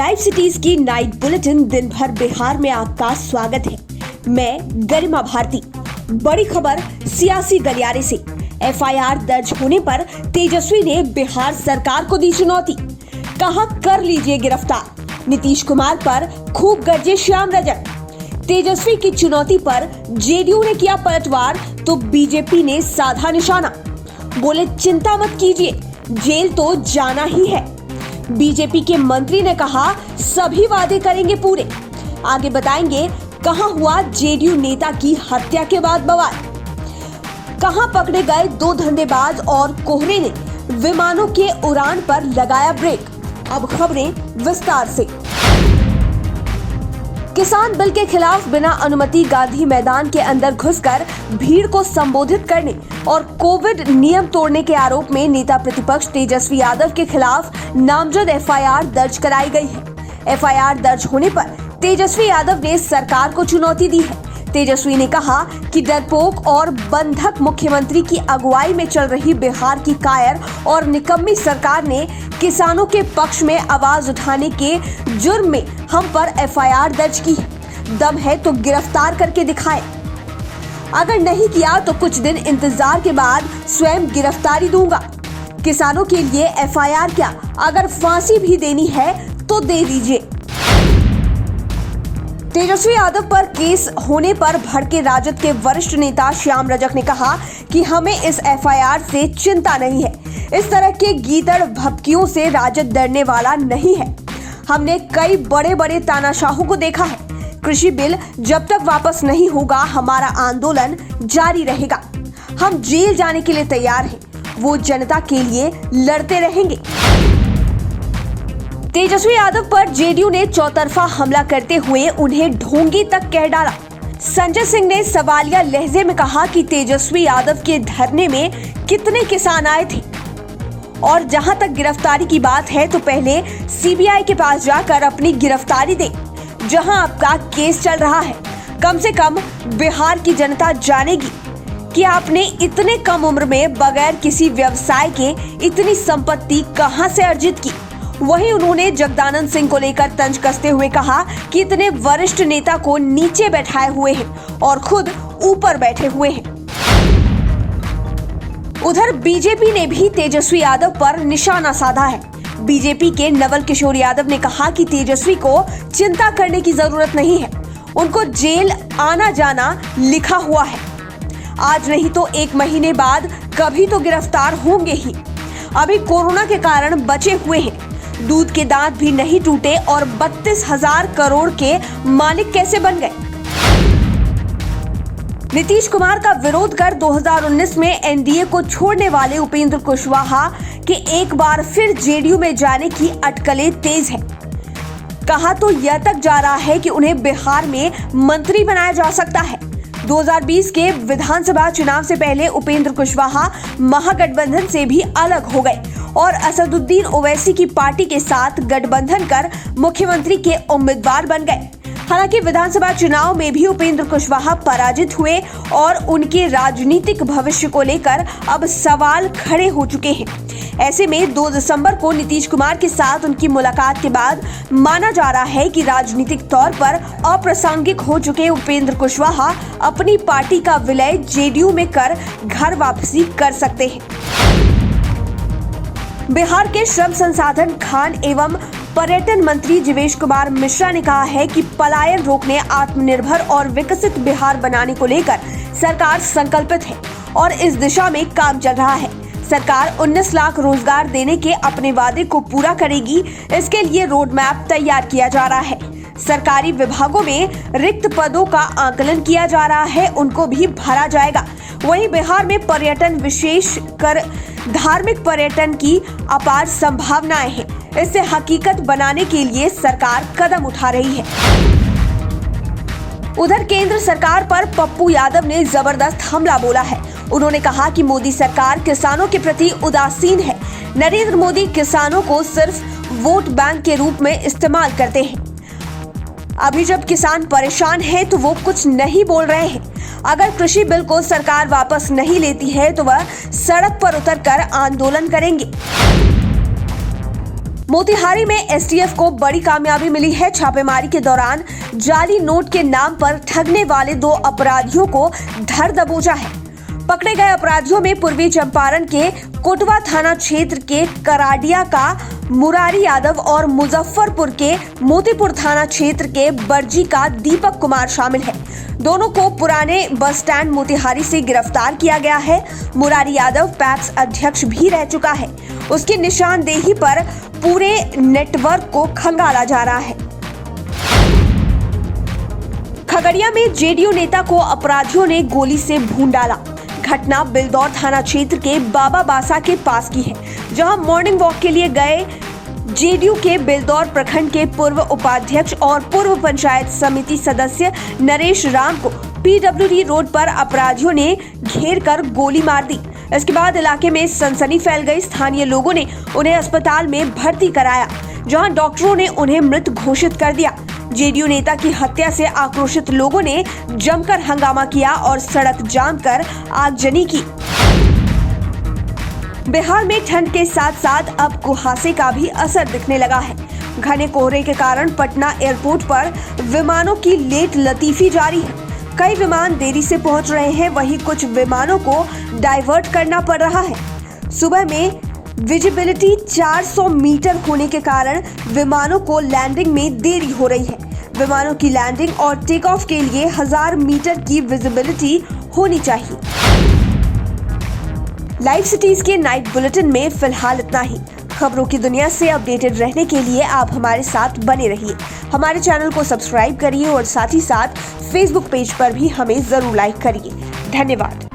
Live cities की night bulletin दिन भर बिहार में आपका स्वागत है। मैं गरिमा भारती। बड़ी खबर सियासी गलियारे से। एफआईआर दर्ज होने पर तेजस्वी ने बिहार सरकार को दी चुनौती। कहा कर लीजिए गिरफ्तार। नीतीश कुमार पर खूब गरजे श्याम रजक। तेजस्वी की चुनौती पर जेडीयू ने किया पलटवार तो बीजेपी ने साधा निशाना। बोले चिंता मत कीजिए, जेल तो जाना ही है। बीजेपी के मंत्री ने कहा सभी वादे करेंगे पूरे। आगे बताएंगे कहां हुआ जेडीयू नेता की हत्या के बाद बवाल। कहां पकड़े गए दो धंधेबाज और कोहरे ने विमानों के उड़ान पर लगाया ब्रेक। अब खबरें विस्तार से। किसान बिल के खिलाफ बिना अनुमति गांधी मैदान के अंदर घुसकर भीड़ को संबोधित करने और कोविड नियम तोड़ने के आरोप में नेता प्रतिपक्ष तेजस्वी यादव के खिलाफ नामजद एफआईआर दर्ज कराई गई है। एफआईआर दर्ज होने पर तेजस्वी यादव ने सरकार को चुनौती दी है। तेजस्वी ने कहा कि डरपोक और बंधक मुख्यमंत्री की अगुवाई में चल रही बिहार की कायर और निकम्मी सरकार ने किसानों के पक्ष में आवाज उठाने के जुर्म में हम पर एफआईआर दर्ज की है। दम है तो गिरफ्तार करके दिखाए। अगर नहीं किया तो कुछ दिन इंतजार के बाद स्वयं गिरफ्तारी दूंगा। किसानों के लिए एफआईआर क्या, अगर फांसी भी देनी है तो दे दीजिए। तेजस्वी यादव पर केस होने पर भड़के राजद के वरिष्ठ नेता श्याम रजक ने कहा कि हमें इस एफआईआर से चिंता नहीं है। इस तरह के गीदड़ भभकियों से राजद डरने वाला नहीं है। हमने कई बड़े बड़े तानाशाहों को देखा है। कृषि बिल जब तक वापस नहीं होगा हमारा आंदोलन जारी रहेगा। हम जेल जाने के लिए तैयार हैं। वो जनता के लिए लड़ते रहेंगे। तेजस्वी यादव पर जेडीयू ने चौतरफा हमला करते हुए उन्हें ढोंगी तक कह डाला। संजय सिंह ने सवालिया लहजे में कहा कि तेजस्वी यादव के धरने में कितने किसान आए थे और जहां तक गिरफ्तारी की बात है तो पहले सीबीआई के पास जाकर अपनी गिरफ्तारी दे जहां आपका केस चल रहा है। कम से कम बिहार की जनता जानेगी कि आपने इतने कम उम्र में बगैर किसी व्यवसाय के इतनी संपत्ति कहां से अर्जित की। वहीं उन्होंने जगदानंद सिंह को लेकर तंज कसते हुए कहा कि इतने वरिष्ठ नेता को नीचे बैठाए हुए हैं और खुद ऊपर बैठे हुए हैं। उधर बीजेपी ने भी तेजस्वी यादव पर निशाना साधा है। बीजेपी के नवल किशोर यादव ने कहा कि तेजस्वी को चिंता करने की जरूरत नहीं है। उनको जेल आना जाना लिखा हुआ है। आज नहीं तो एक महीने बाद कभी तो गिरफ्तार होंगे ही। अभी कोरोना के कारण बचे हुए हैं। दूध के दांत भी नहीं टूटे और 32,000 करोड़ के मालिक कैसे बन गए। नीतीश कुमार का विरोध कर 2019 में एनडीए को छोड़ने वाले उपेंद्र कुशवाहा के एक बार फिर जेडीयू में जाने की अटकलें तेज है। कहा तो यह तक जा रहा है कि उन्हें बिहार में मंत्री बनाया जा सकता है। 2020 के विधानसभा चुनाव से पहले उपेंद्र कुशवाहा महागठबंधन से भी अलग हो गए और असदुद्दीन ओवैसी की पार्टी के साथ गठबंधन कर मुख्यमंत्री के उम्मीदवार बन गए। हालांकि विधानसभा चुनाव में भी उपेंद्र कुशवाहा पराजित हुए और उनके राजनीतिक भविष्य को लेकर अब सवाल खड़े हो चुके हैं। ऐसे में 2 दिसंबर को नीतीश कुमार के साथ उनकी मुलाकात के बाद माना जा रहा है कि राजनीतिक तौर पर अप्रासंगिक हो चुके उपेंद्र कुशवाहा अपनी पार्टी का विलय जेडीयू में कर घर वापसी कर सकते हैं। बिहार के श्रम संसाधन खान एवं पर्यटन मंत्री जीवेश कुमार मिश्रा ने कहा है कि पलायन रोकने, आत्मनिर्भर और विकसित बिहार बनाने को लेकर सरकार संकल्पित है और इस दिशा में काम चल रहा है। सरकार 19 लाख रोजगार देने के अपने वादे को पूरा करेगी। इसके लिए रोड मैप तैयार किया जा रहा है। सरकारी विभागों में रिक्त पदों का आकलन किया जा रहा है, उनको भी भरा जाएगा। वहीं बिहार में पर्यटन, विशेषकर धार्मिक पर्यटन की अपार संभावनाएं हैं। इसे हकीकत बनाने के लिए सरकार कदम उठा रही है। उधर केंद्र सरकार पर पप्पू यादव ने जबरदस्त हमला बोला है। उन्होंने कहा कि मोदी सरकार किसानों के प्रति उदासीन है। नरेंद्र मोदी किसानों को सिर्फ वोट बैंक के रूप में इस्तेमाल करते हैं। अभी जब किसान परेशान हैं तो वो कुछ नहीं बोल रहे हैं। अगर कृषि बिल को सरकार वापस नहीं लेती है तो वह सड़क पर उतरकर आंदोलन करेंगे। मोतिहारी में एसटीएफ को बड़ी कामयाबी मिली है। छापेमारी के दौरान जाली नोट के नाम पर ठगने वाले 2 अपराधियों को धर दबोचा है। पकड़े गए अपराधियों में पूर्वी चंपारण के कोटवा थाना क्षेत्र के कराडिया का मुरारी यादव और मुजफ्फरपुर के मोतीपुर थाना क्षेत्र के बरजी का दीपक कुमार शामिल है। दोनों को पुराने बस स्टैंड मोतिहारी से गिरफ्तार किया गया है। मुरारी यादव पैक्स अध्यक्ष भी रह चुका है। उसकी निशानदेही पर पूरे नेटवर्क को खंगाला जा रहा है। खगड़िया में जेडीयू नेता को अपराधियों ने गोली से भून डाला। घटना बिलदौर थाना क्षेत्र के बाबा बासा के पास की है, जहां मॉर्निंग वॉक के लिए गए जेडीयू के बिलदौर प्रखंड के पूर्व उपाध्यक्ष और पूर्व पंचायत समिति सदस्य नरेश राम को पीडब्ल्यूडी रोड पर अपराधियों ने घेर कर गोली मार दी। इसके बाद इलाके में सनसनी फैल गई। स्थानीय लोगों ने उन्हें अस्पताल में भर्ती कराया, जहां डॉक्टरों ने उन्हें मृत घोषित कर दिया। जेडीयू नेता की हत्या से आक्रोशित लोगों ने जमकर हंगामा किया और सड़क जाम कर आगजनी की। बिहार में ठंड के साथ साथ अब कुहासे का भी असर दिखने लगा है। घने कोहरे के कारण पटना एयरपोर्ट पर विमानों की लेट लतीफी जारी है। कई विमान देरी से पहुंच रहे हैं, वहीं कुछ विमानों को डाइवर्ट करना पड़ रहा है। सुबह में विजिबिलिटी 400 मीटर होने के कारण विमानों को लैंडिंग में देरी हो रही है। विमानों की लैंडिंग और टेक ऑफ के लिए 1000 मीटर की विजिबिलिटी होनी चाहिए। लाइव सिटीज के नाइट बुलेटिन में फिलहाल इतना ही। खबरों की दुनिया से अपडेटेड रहने के लिए आप हमारे साथ बने रहिए। हमारे चैनल को सब्सक्राइब करिए और साथ ही साथ फेसबुक पेज पर भी हमें जरूर लाइक करिए। धन्यवाद।